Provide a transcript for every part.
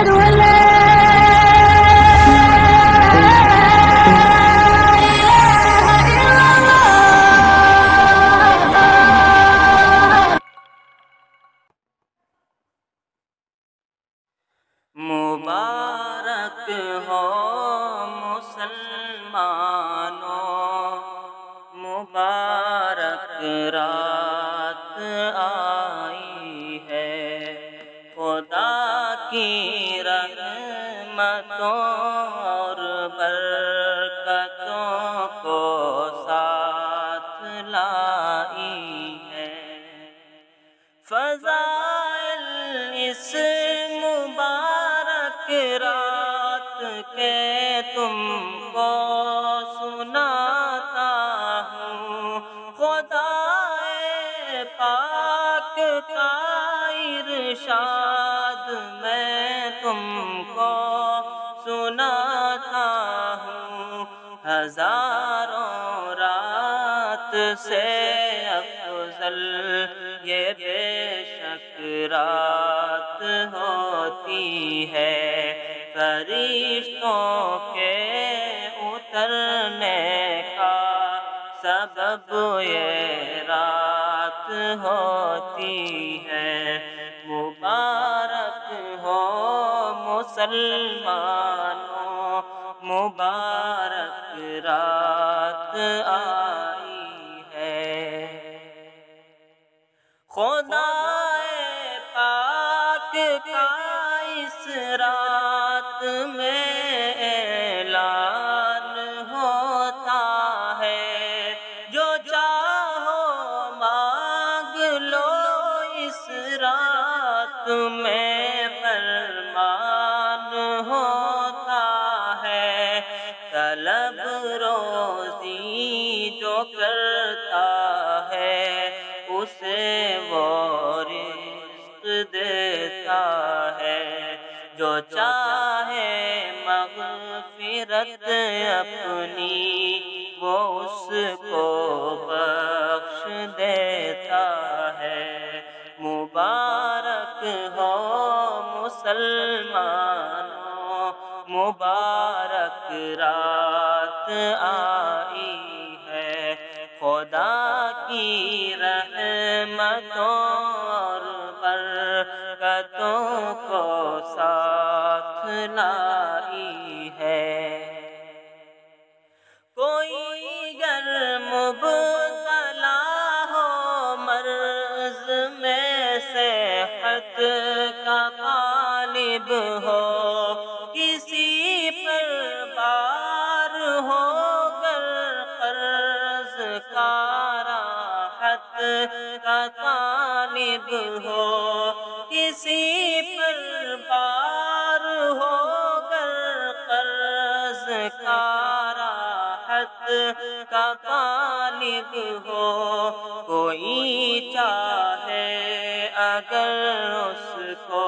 أشهد أن لا إله إلا الله. مبارک ہو مسلمانوں، مبارک رات آئی ہے، خدا کی رحمتوں اور برکتوں کو ساتھ لائی ہے۔ فضائل اس مبارک رات کے تم کو سناتا ہوں، خدائے پاک کا ارشاد میں تم کو سناتا ہوں۔ ہزاروں رات سے افضل یہ بے شک رات ہوتی ہے، فرشتوں کے اترنے کا سبب یہ رات ہوتی ہے۔ مبارک ہو مسلمانوں، مبارک رات آئی ہے۔ خدائے پاک کا اس رات میں اعلان ہوتا ہے، جو چاہو مانگ لو اس رات میں فرمان ہوتا ہے۔ طلب روزی جو کرتا ہے اسے وہ رزق دیتا ہے، جو چاہے مغفرت اپنی وہ اس کو بخش دیتا ہے۔ مبارک ہو مسلمانوں، مبارک رات آئی ہے، خدا کی رحمتوں اور برکتوں کو ساتھ لائی ہے۔ کوئی گر مبتلا ہو مرض میں صحت کا طالب ہو، کسی پر بار ہو گر قرض کا راحت کا طالب ہو، کسی پر بار ہو گر قرض کا راحت کا طالب ہو، کوئی چاہے اگر اس کو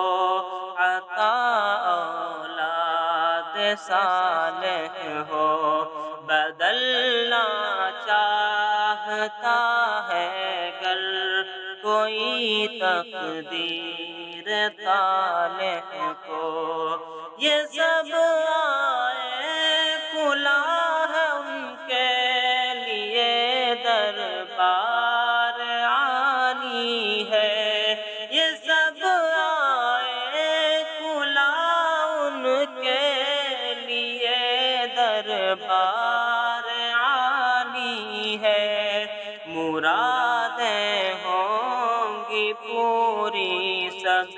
عطا اولاد صالح ہو، بدلنا چاہتا ہے گر کوئی تقدیر طالح کو، یہ سب آئے کھلا ہے ان کے لیے دربار عالی ہے، یہ سب آئے کھلا ان کے لیے دربار عالی ہے۔ مرادیں ہوں گی پوری سب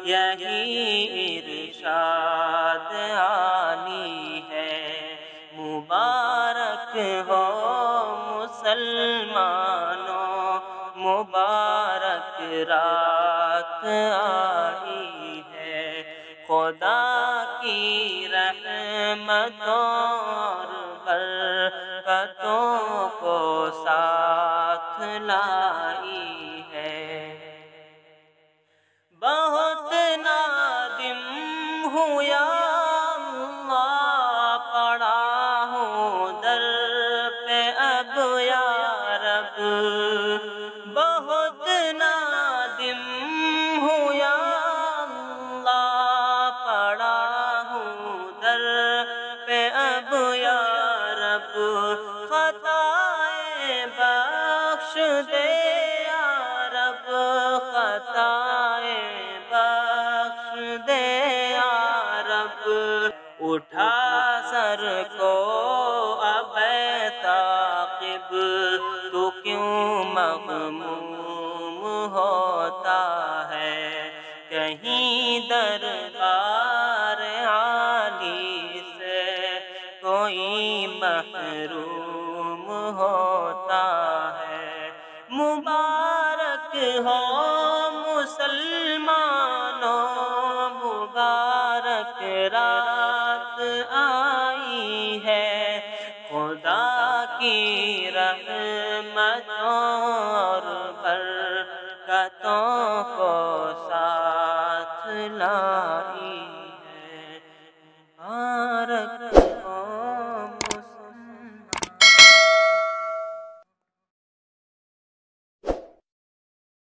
یہی ارشاد عالی ہے۔ مبارک ہو مسلمانوں، مبارک رات آئی ہے، خدا کی رحمتوں اور برکتوں کو ساتھ لائی ہے۔ بہت نادم ہوں یا اللہ، پڑا ہوں در پہ اب یا رب، بہت نادم ہوں یا اللہ، اٹھا سر کو اب ثاقب، تو کیوں مغموم ہوتا ہے؟ کہیں دربار عالی سے کوئی محروم ہوتا ہے۔ مبارک ہو مسلمانوں، مبارک رات آئی ہے، خدا کی رحمتوں اور برکتوں کو ساتھ لائی ہے۔ مبارک